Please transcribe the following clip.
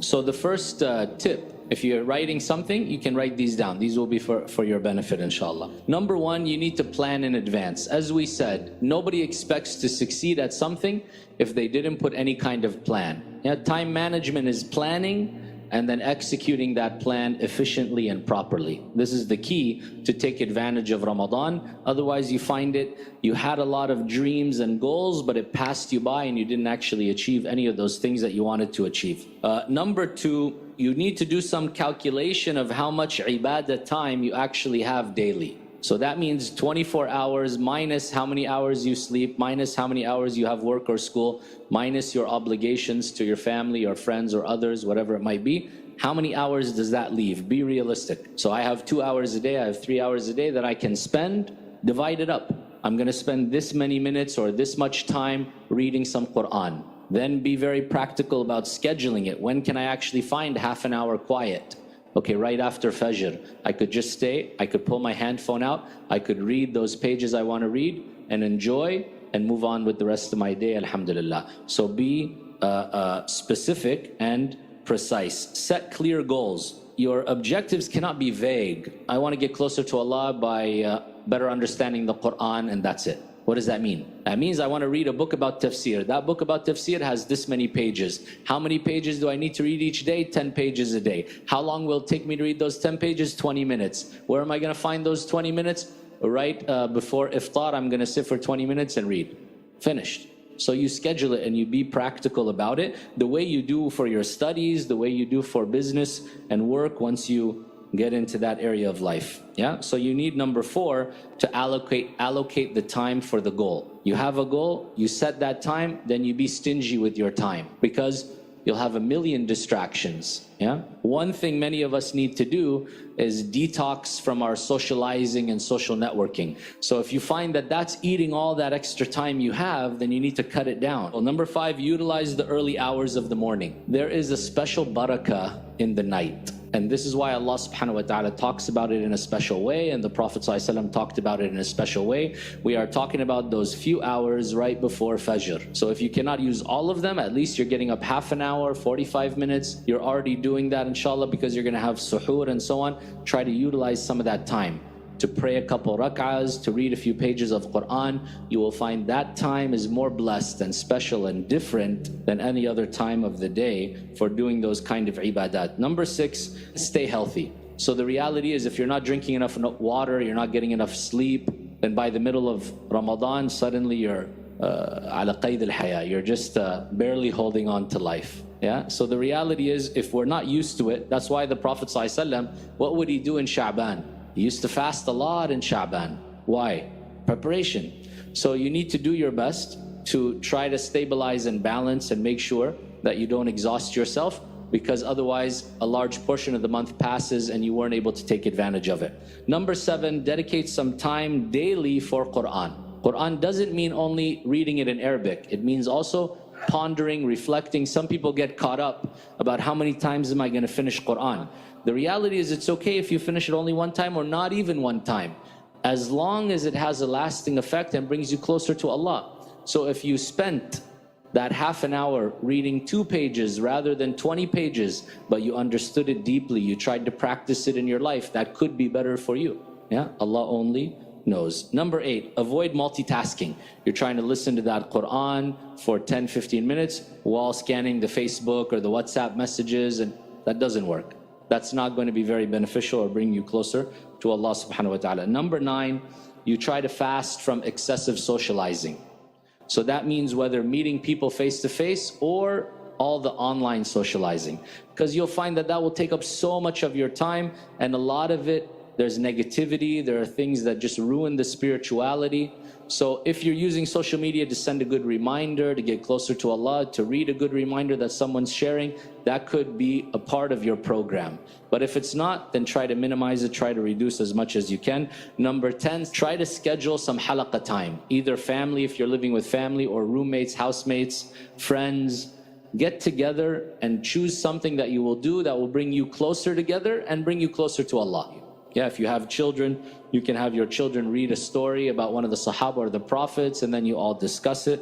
So the first tip, if you're writing something, you can write these down. These will be for your benefit, inshallah. Number one, you need to plan in advance. As we said, nobody expects to succeed at something if they didn't put any kind of plan. Yeah, time management is planning and then executing that plan efficiently and properly. This is the key to take advantage of Ramadan. Otherwise you find you had a lot of dreams and goals, but it passed you by and you didn't actually achieve any of those things that you wanted to achieve. Number two, you need to do some calculation of how much ibadah time you actually have daily. So that means 24 hours minus how many hours you sleep, minus how many hours you have work or school, minus your obligations to your family or friends or others, whatever it might be. How many hours does that leave? Be realistic. So I have 2 hours a day, I have 3 hours a day that I can spend, divide it up. I'm gonna spend this many minutes or this much time reading some Qur'an. Then be very practical about scheduling it. When can I actually find half an hour quiet? Okay, right after Fajr, I could just stay, I could pull my handphone out, I could read those pages I want to read and enjoy and move on with the rest of my day, alhamdulillah. So be specific and precise. Set clear goals. Your objectives cannot be vague. I want to get closer to Allah by better understanding the Qur'an, and that's it. What does that mean? That means I want to read a book about Tafsir. That book about Tafsir has this many pages. How many pages do I need to read each day? 10 pages a day. How long will it take me to read those 10 pages? 20 minutes. Where am I going to find those 20 minutes? Right before iftar, I'm going to sit for 20 minutes and read. Finished. So you schedule it and you be practical about it. The way you do for your studies, the way you do for business and work once you get into that area of life. Yeah, so you need number 4 to allocate the time for the goal. You have a goal, you set that time, then you be stingy with your time because you'll have a million distractions. Yeah, one thing many of us need to do is detox from our socializing and social networking. So if you find that that's eating all that extra time you have, then you need to cut it down. Well, number 5, utilize the early hours of the morning. There is a special barakah in the night. And this is why Allah subhanahu wa ta'ala talks about it in a special way, and the Prophet ﷺ talked about it in a special way. We are talking about those few hours right before Fajr. So if you cannot use all of them, at least you're getting up half an hour, 45 minutes. You're already doing that inshallah because you're going to have suhoor and so on. Try to utilize some of that time to pray a couple rak'ahs, to read a few pages of Qur'an. You will find that time is more blessed and special and different than any other time of the day for doing those kind of ibadat. Number 6, stay healthy. So the reality is if you're not drinking enough water, you're not getting enough sleep, then by the middle of Ramadan, suddenly you're ala qayd al-haya, you're just barely holding on to life. Yeah. So the reality is if we're not used to it, that's why the Prophet ﷺ, what would he do in Sha'ban? He used to fast a lot in Sha'ban. Why? Preparation. So you need to do your best to try to stabilize and balance and make sure that you don't exhaust yourself, because otherwise a large portion of the month passes and you weren't able to take advantage of it. Number 7, dedicate some time daily for Qur'an. Qur'an doesn't mean only reading it in Arabic. It means also pondering, reflecting. Some people get caught up about how many times am I going to finish Qur'an. The reality is it's okay if you finish it only one time or not even one time, as long as it has a lasting effect and brings you closer to Allah. So if you spent that half an hour reading 2 pages rather than 20 pages, but you understood it deeply, you tried to practice it in your life, that could be better for you. Yeah, Allah only knows. Number 8, avoid multitasking. You're trying to listen to that Qur'an for 10-15 minutes while scanning the Facebook or the WhatsApp messages, and that doesn't work. That's not going to be very beneficial or bring you closer to Allah subhanahu wa ta'ala. Number 9, you try to fast from excessive socializing. So that means whether meeting people face to face or all the online socializing, because you'll find that that will take up so much of your time, and a lot of it, there's negativity, there are things that just ruin the spirituality. So if you're using social media to send a good reminder, to get closer to Allah, to read a good reminder that someone's sharing, that could be a part of your program. But if it's not, then try to minimize it, try to reduce as much as you can. Number 10, try to schedule some halaqah time. Either family, if you're living with family, or roommates, housemates, friends. Get together and choose something that you will do that will bring you closer together and bring you closer to Allah. Yeah, if you have children, you can have your children read a story about one of the Sahaba or the Prophets, and then you all discuss it.